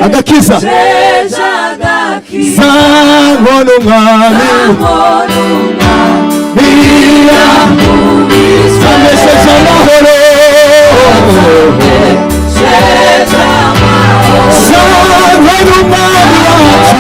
agakiza sangwa n'umwami amesheje amahoro sangwa n'umwami wacu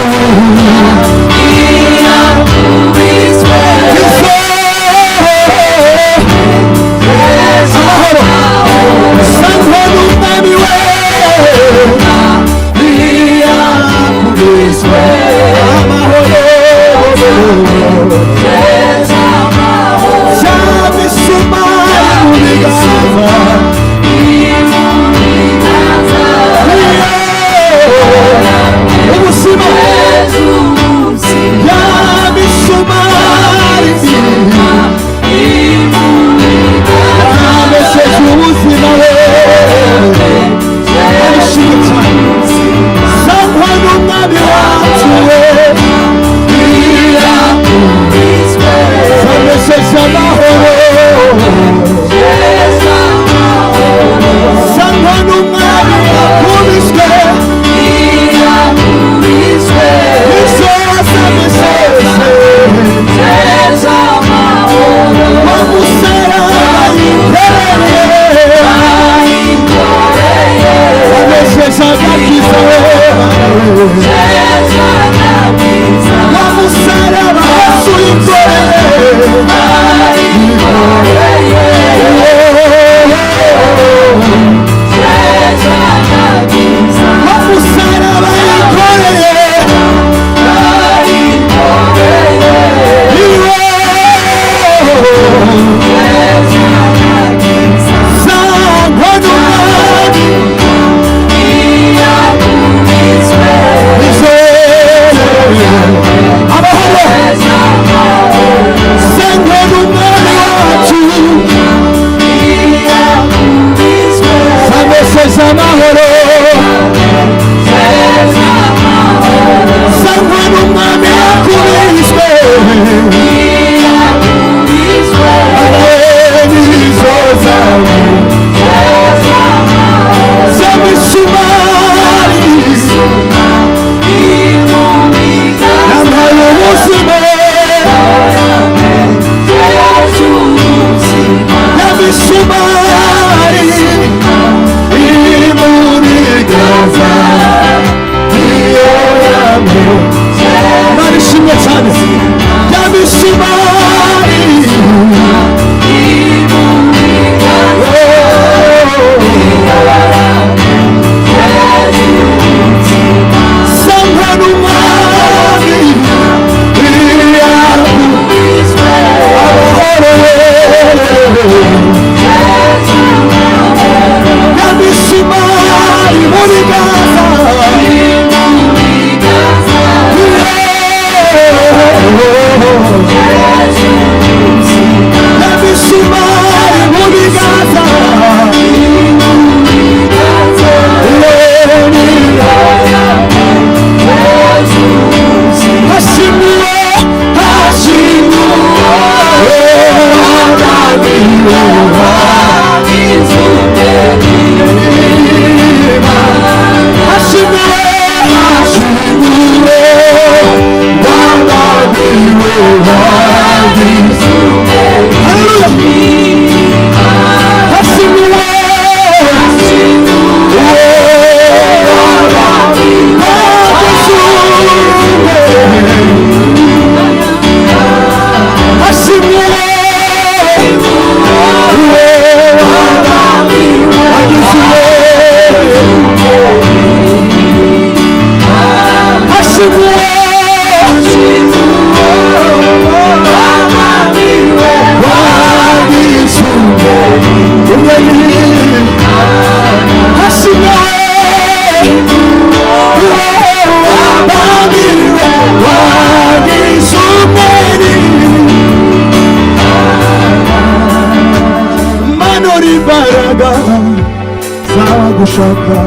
gushaka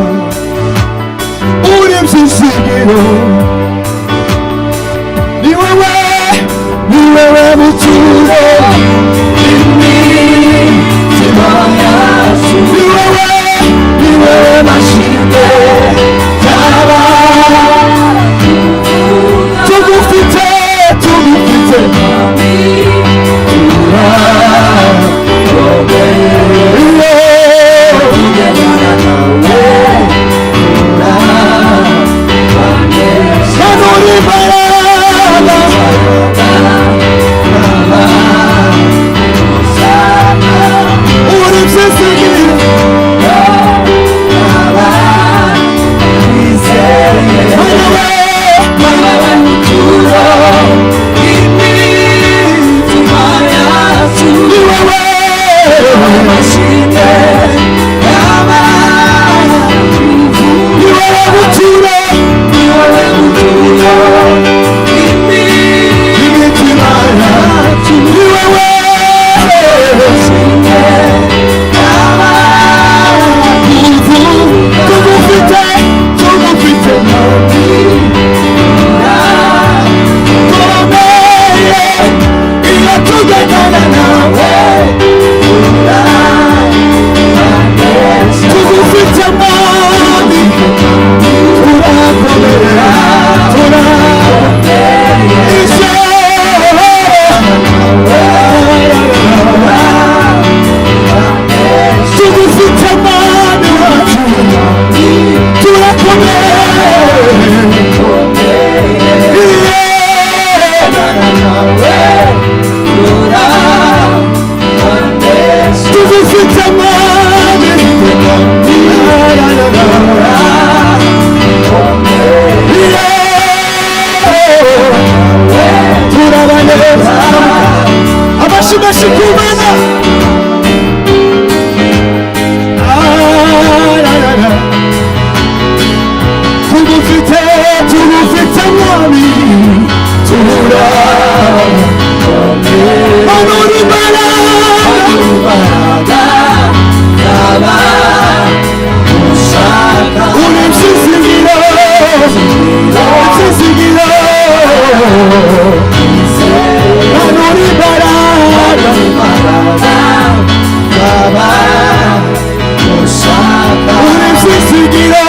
uri byizigiro ni wewe buturo imitima yacu ni wewe mashimwe mwami turabaneza amashyi menshi ku Mana tugufite mwami manura imbaraga uri ibyizigiro manura imbaraga uri ibyizigiro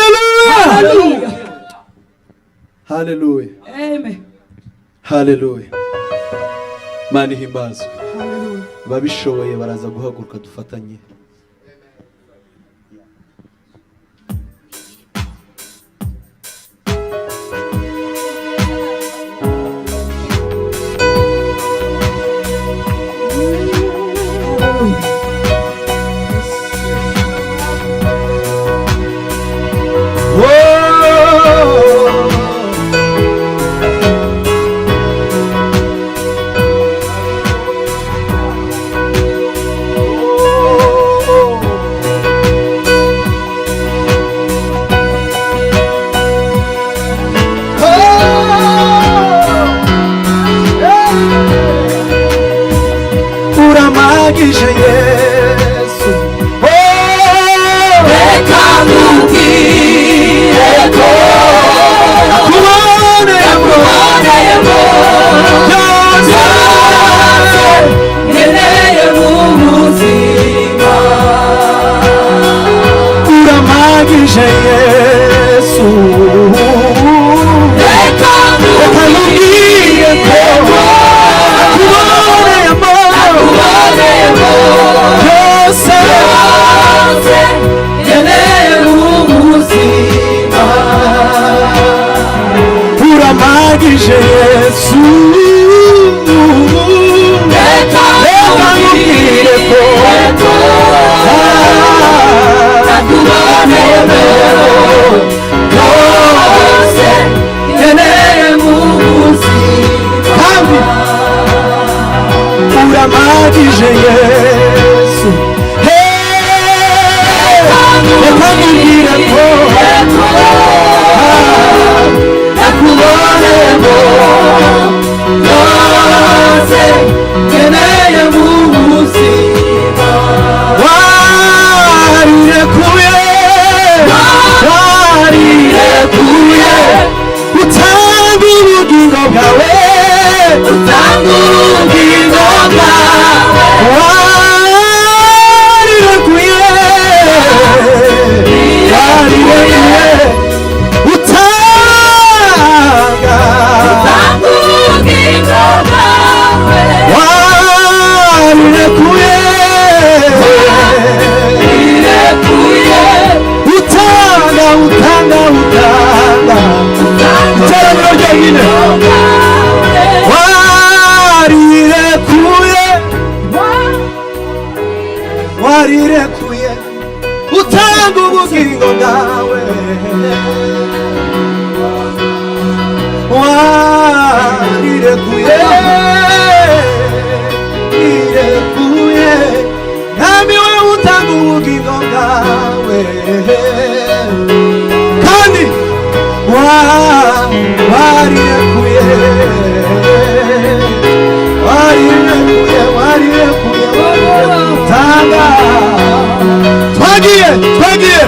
Hallelujah. Hallelujah. Amen. Hallelujah. Mani himbazwe. Babishoboye baraza guhaguruka dufatanye. Uramagije Yesu, reka nkubwire ko nakuboneyemo byose nkeneye mu buzima. Uramagije Yesu, reka nkubwire ko byose nkeneye mu buzima. Uramagije Yesu, reka nkubwire ko nakuboneyemo byose nkeneye mu buzima. Kandi uramagije Yesu, reka nkubwire ko nakuboneyemo byose nkeneye mu buzima. Warirekuye utanga ubugingo bwawe, utanga ubugingo bwawe. Warirekuye utanga ubugingo bwawe. Warirekuye utanga iteraniro ryonyine. Warirekuye utanga ubugingo bwawe. Warirekuye mwami we utanga ubugingo bwawe. Kandi warirekuye utanga. Twagiye warirekuye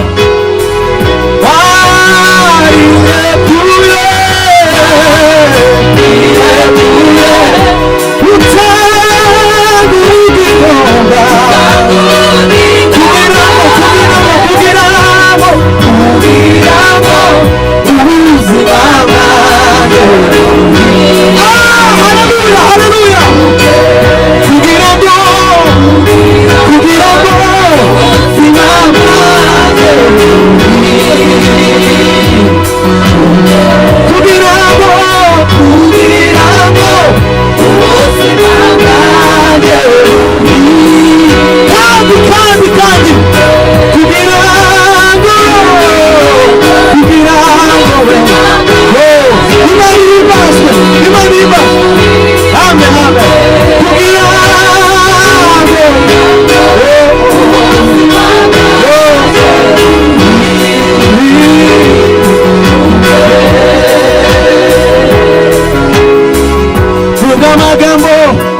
amagambo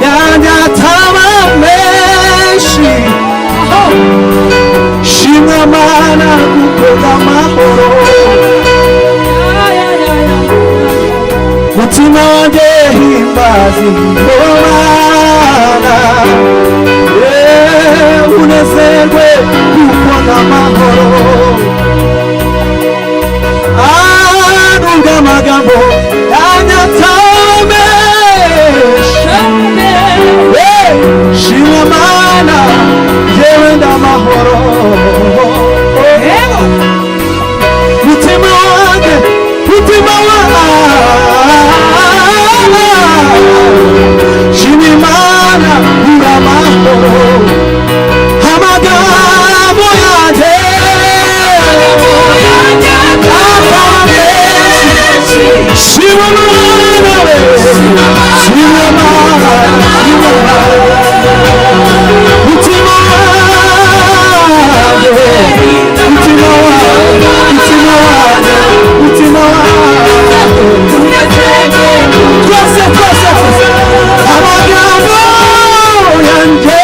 yanjye ataba menshi, shimwa Mana kuko amahoro mutima wanjye himbaza Imana, unezerwe kuko n'amahoro. Nubwo amagambo yanyatamesha, shimwa Mana yewe ndamahoro. Mutima wanjye, mutima wanjye, shimwa Imana uramahoro. Amagambo yanjye shimwa Mana we, shimwa Mana, mutima wanjye, mutima wanjye, mutima wanjye, mutima wanjye, twese twese amagambo yanjye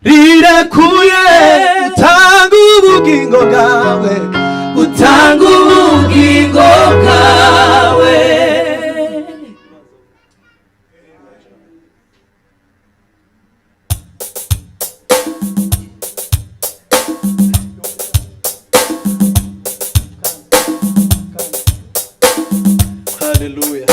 rirekuye, utanga ubugingo bwawe, utanga ubugingo bwawe. Hallelujah.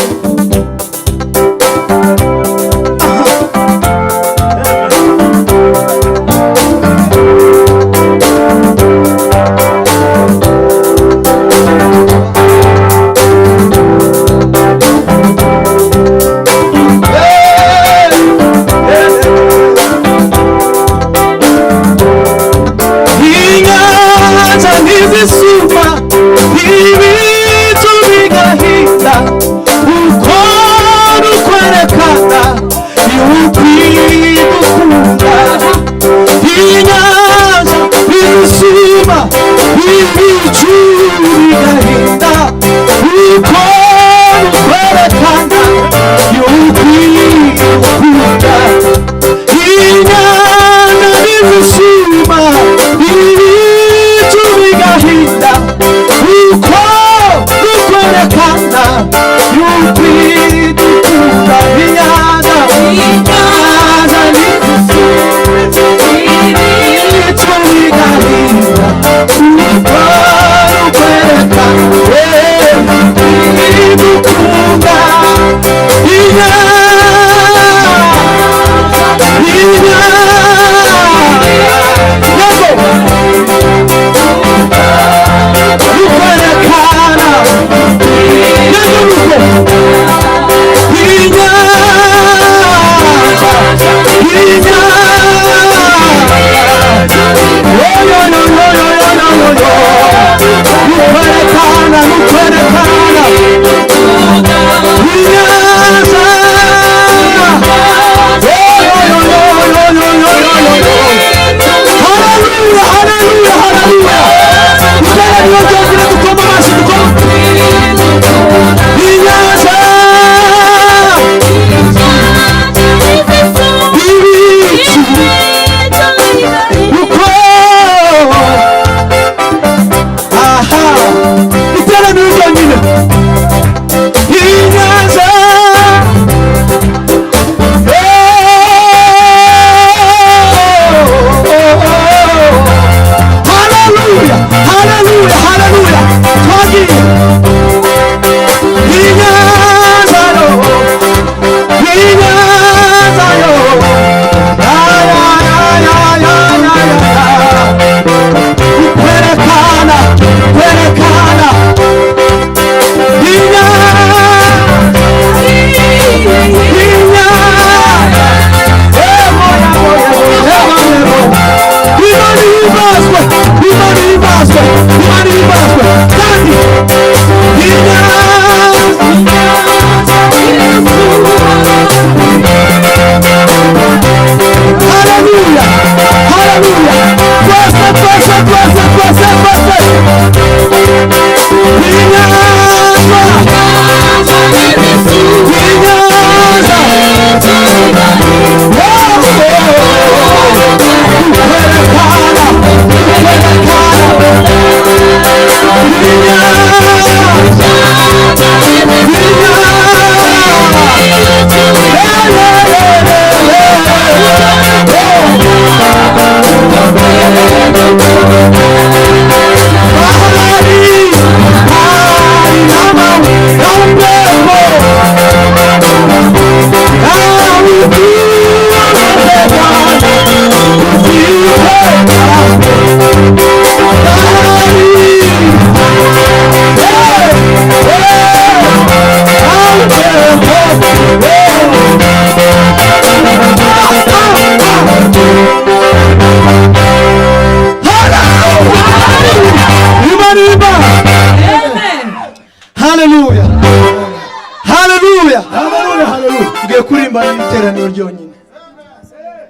iteraniro ryonyine.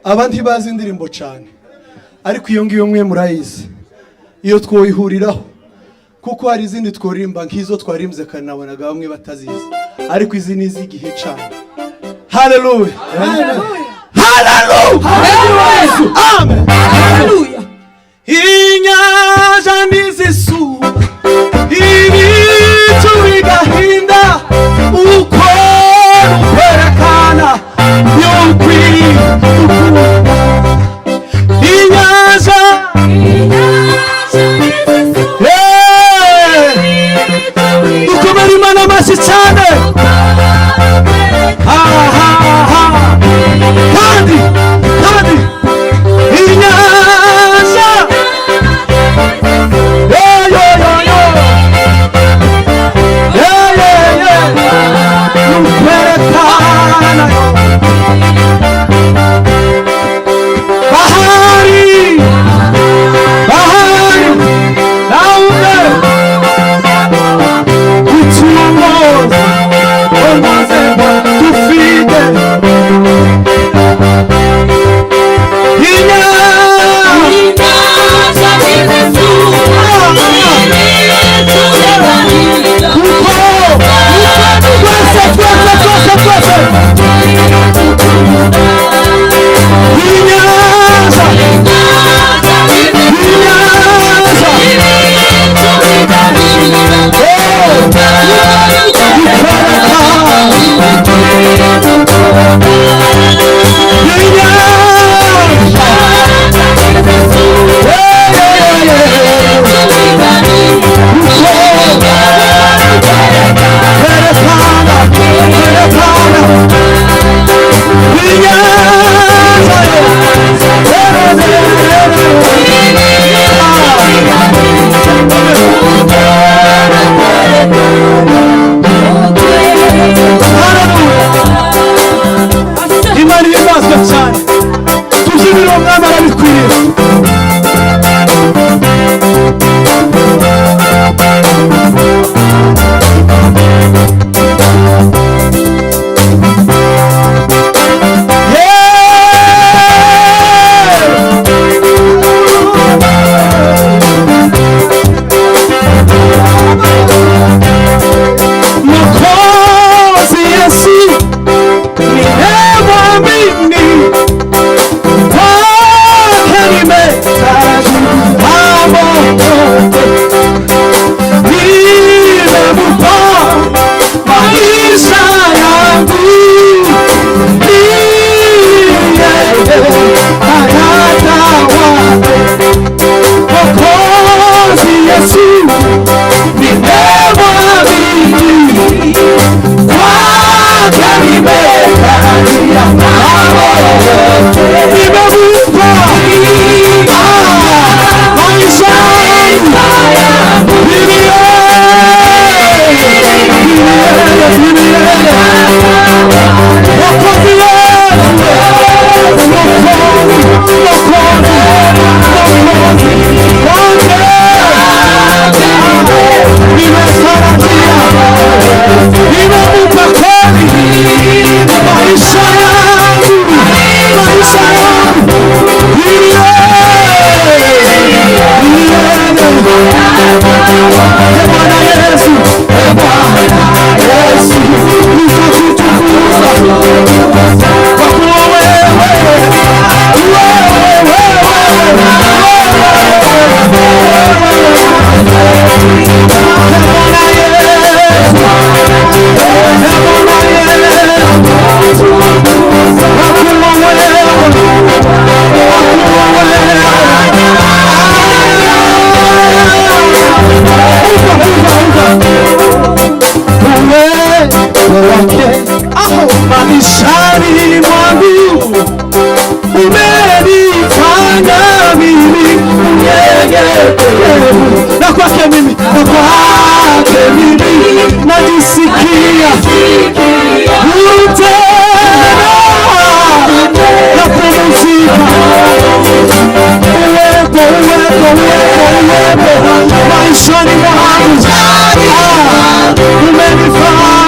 Abandi bazi indirimbo cyane, ariko iyo ngiyo mwe murayizi, iyo twoyihuriraho, kuko hari izindi tworirimba nk'izo twarimbye kandi nabonaga bamwe batazizi, ariko izi ni iz'igihe cyane. Haleluya, haleluya, amen, haleluya. Inyanja nizisuba ibicu bigahinda, uko kwerekana yukwiri inyanja ukomera Imana amashyi cyane. Kandi inyanja ukwerekana bahari naume utuongoza tufike Umenifanya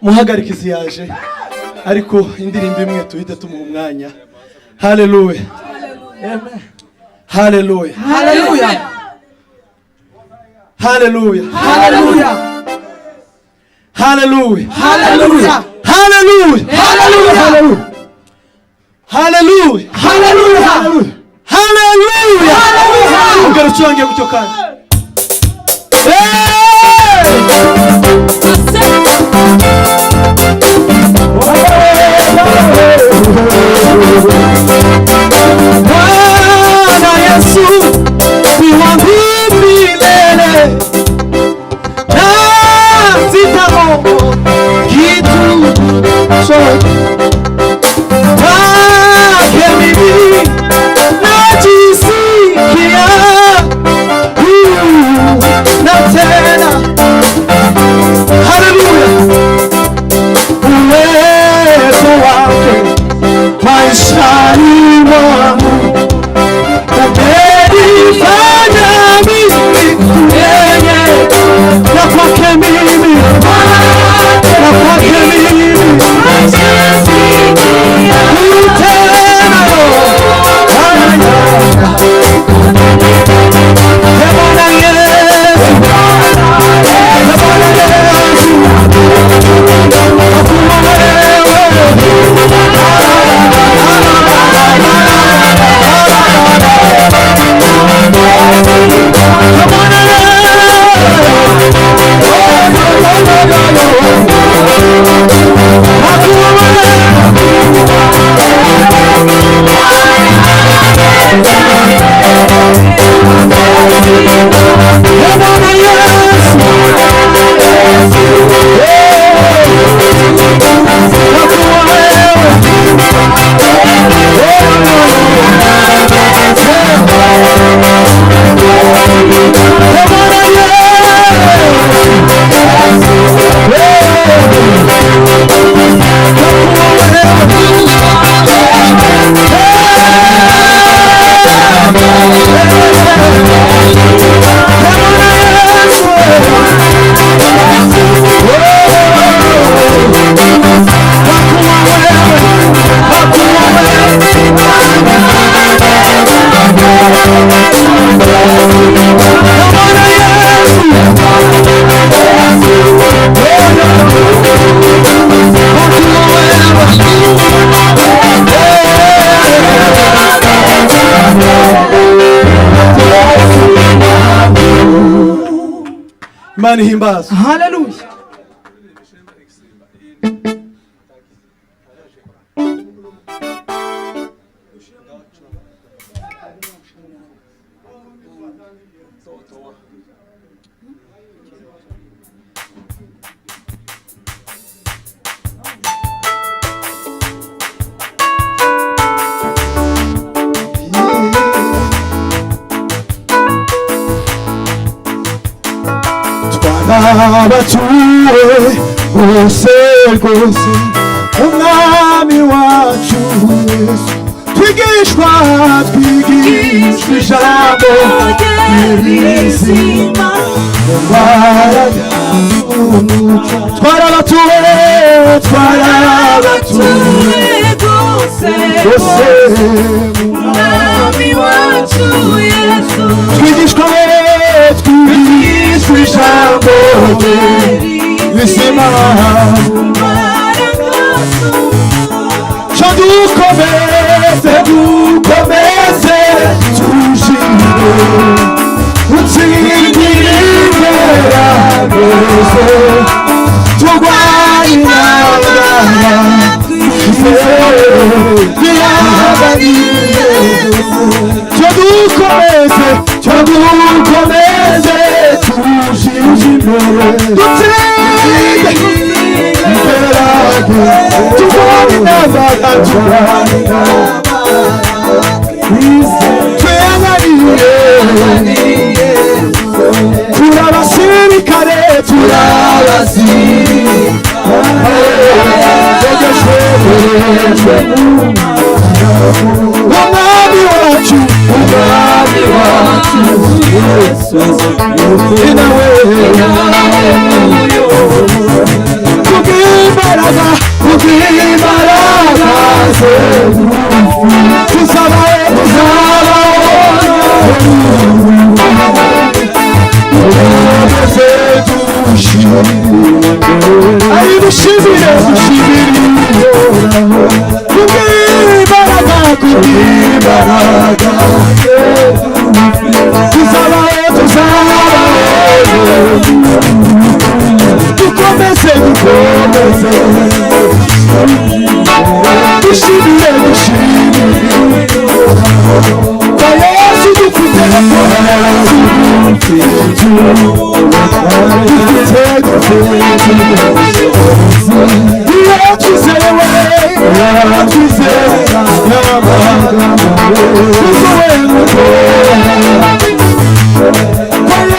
muhagarikizi yaje ariko indirimbo imwe tuhite tumuha umwanya. Haleluya, haleluya, Hallelujah. haleluya, Hallelujah. haleluya, Hallelujah. haleluya, Hallelujah. haleluya, Hallelujah. haleluya. Ongera ucurange gutyo kandi. Bwana Yesu ni wangu milele, na sitaogopa kitu chochote. Kwake mimi najisikia huru na tena. Haleluya, uwezo wake maishani mwangu umenifanya mimi mwenye, na kwake mimi, na kwake mimi Imana ihimbaza. Hallelujah. Abatuwe bose rwose umwami wacu Yesu, twigishwa ijambo rizima mu mbaraga z'umucyo. Twarabatuwe rwose umwami wacu Yesu, twigishwa ijambo rizima. Cyo dukomeze tushime utsindire ibigeragezo, turwanye intambara twihanganye. Cyo dukomeze tushime dutsinde ibigeragezo, turwanye intambara twihanganye. Turabasirikare umwami wacu Yesu ni nawe kubw'Imana kubw'imbaraga ze tuzabaho ari dushimire kubw'imbaraga dukomeze dushimire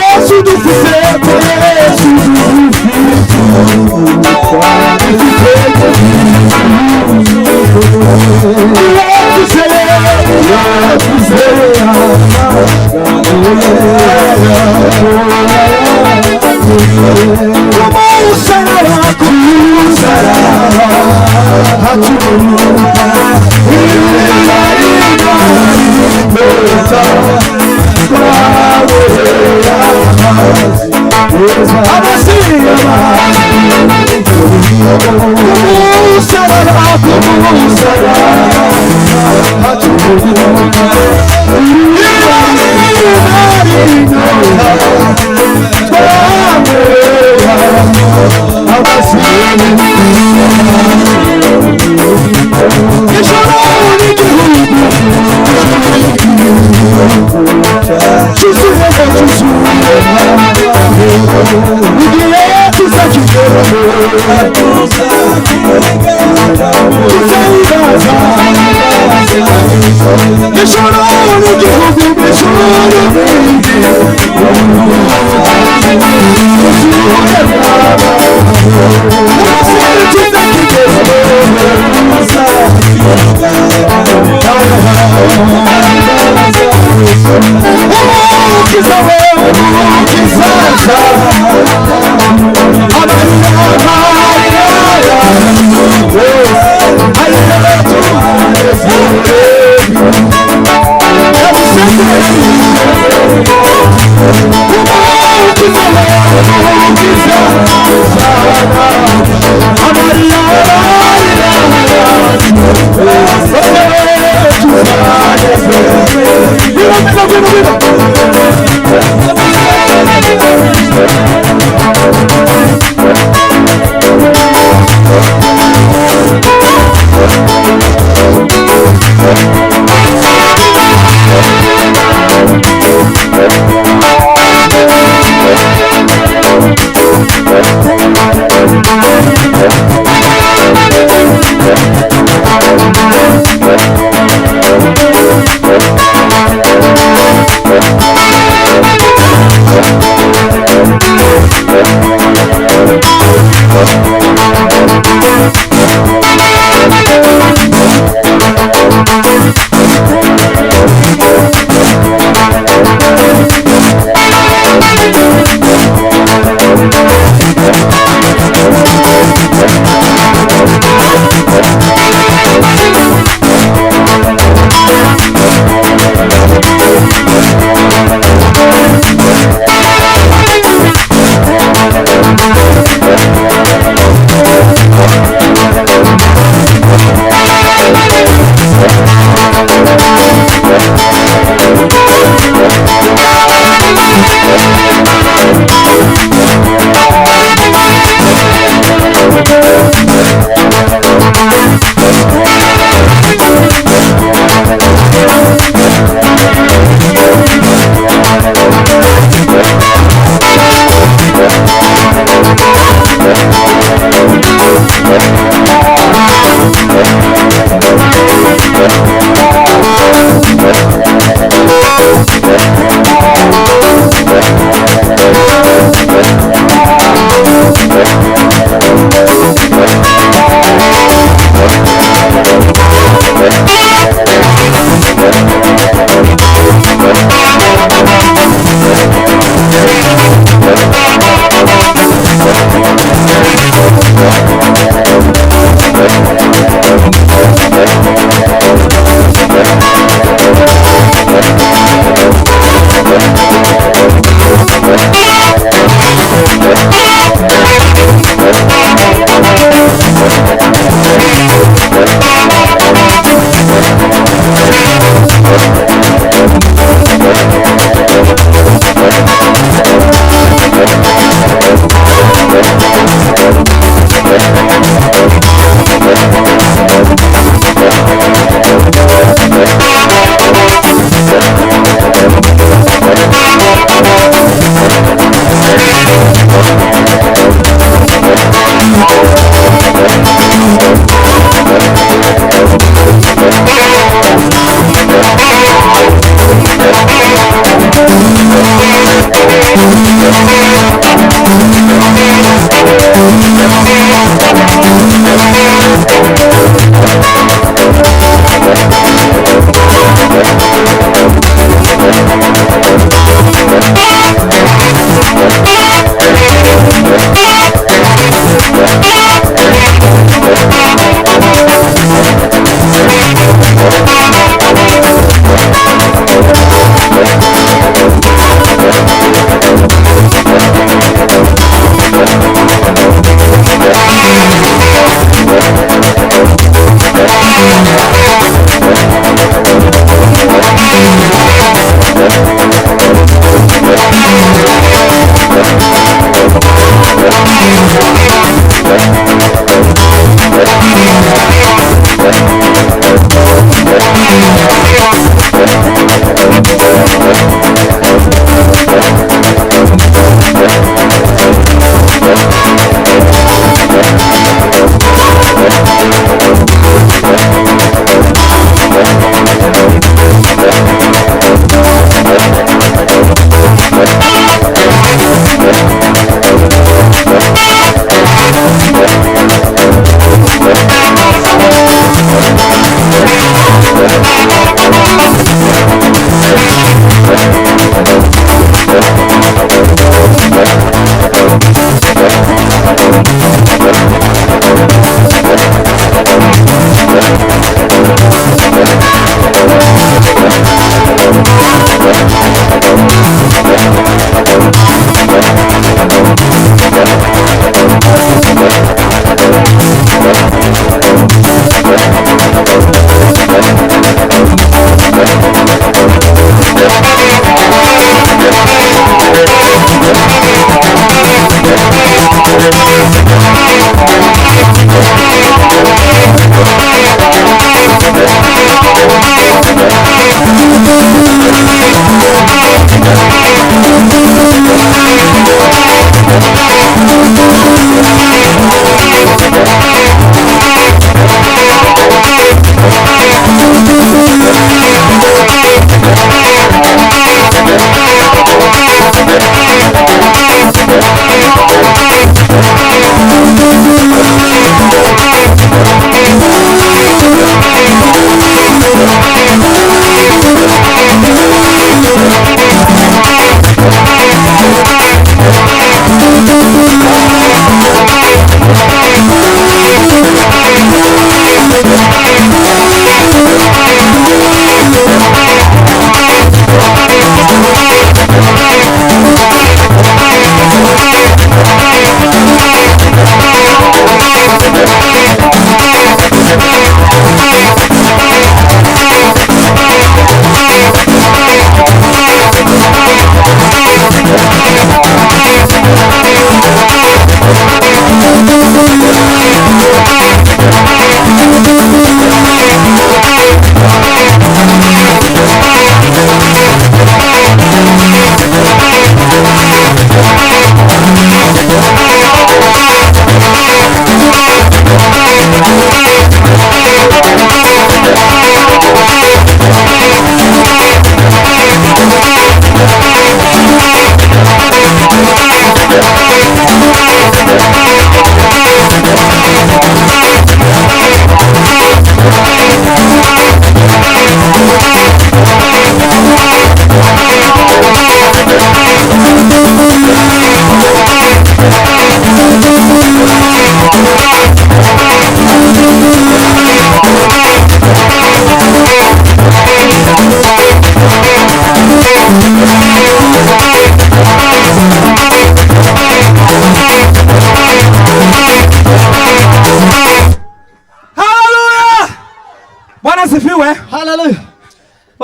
Yesu dufite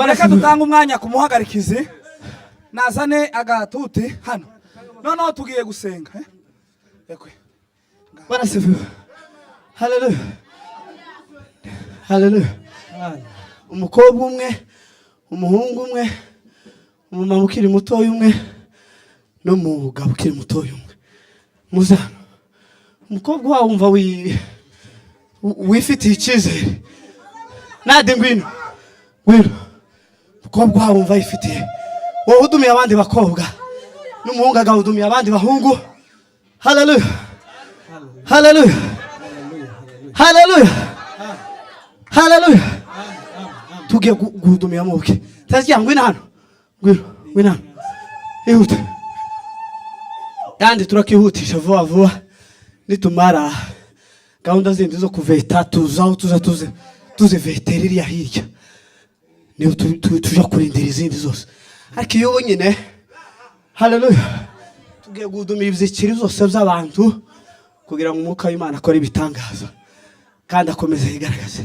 Reka dutanga umwanya kumuhagarikizi nazane agatuti hano noneho tugiye gusenga ekwe barasifiwe. Haleluya, haleluya. Umukobwa umwe, umuhungu umwe, umumama ukiri muto umwe n'umugabo ukiri muto umwe. Muzana umukobwa wawe umva wifitiye icyizere. Nade ngwino umukobwa wawe umva yifitiye. Wowe udumiye abandi bakobwa n'umuhungu agahudumiye abandi bahungu. Haleluya, haleluya, haleluya, haleluya. Tugiye guhudumira mu bukwe. Tazijya ngwino hano, ngwino hano, ihute. Kandi turakihutisha vuba vuba nitumara gahunda zindi zo kuveta tuzaho tuze vetera iriya hirya. Niyo tuja kurindira izindi zose. Ariko iyo nyine haleluya tugiye guhudumira ibyiciro zose by'abantu kugira ngo umwuka w'Imana akore ibitangaza kandi akomeze yigaragaze.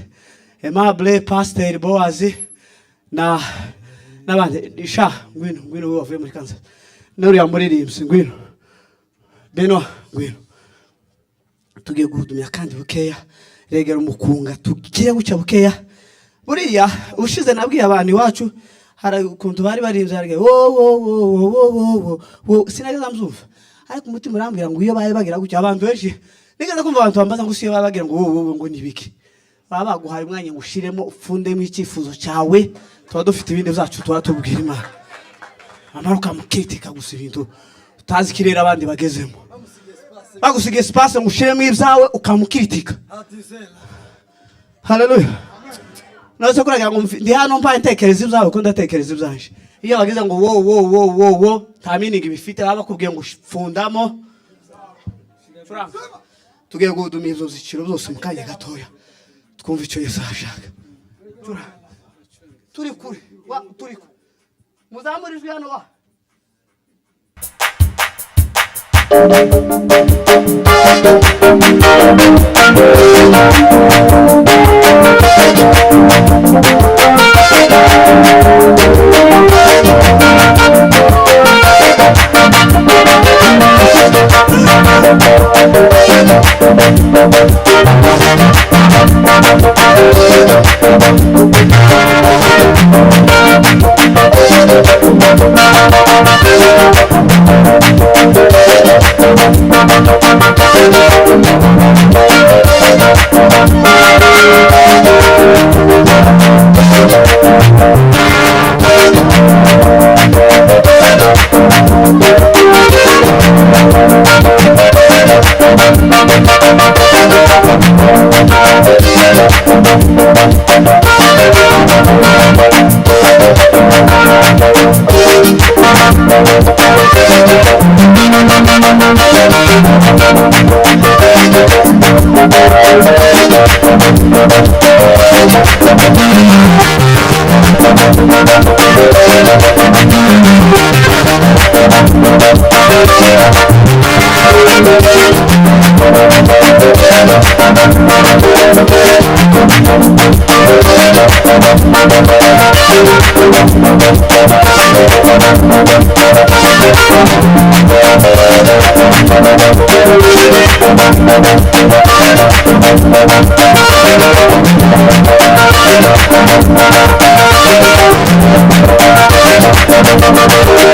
Aimable, Pastor Boaz n'abandi. Isha ngwino wavuye muri Kansas. N'uriya muririmbyi ngwino. Beno ngwino. Tugiye guhudumira kandi bukeya regera umukunga tugiye gucya bukeya. Buriya ushize nabwiye abantu iwacu hari ukuntu bari barinze harge wo sinageza mzumva ariko umutima urambwira ngo iyo baye bagira gutya abantu benshi nigeze kumva abantu bambaza ngo siyo babagira ngo nibiki baba baguhaye umwanya ngo ushiremo ufundemo icyifuzo cyawe tuba dufite ibindi byacu tuba tubwira Imana amaruka mukitika gusa ibintu utazi kirera abandi bagezemo bagusiga espace ngo ushiremo ibyawe ukamukiritika. Haleluya. Nazo kuragira ngo ndi hano mpa intekerezo ibyawe ko ndatekereza ibyanje. Iyo bageze ngo wo nta meaning bifite baba kubwiye ngo fundamo. Tugiye guhudumira izo ziciro zose mu kanya gatoya. Twumva icyo Yesu ashaka. Turi kure. Muzamurijwe hano wa. Thank you.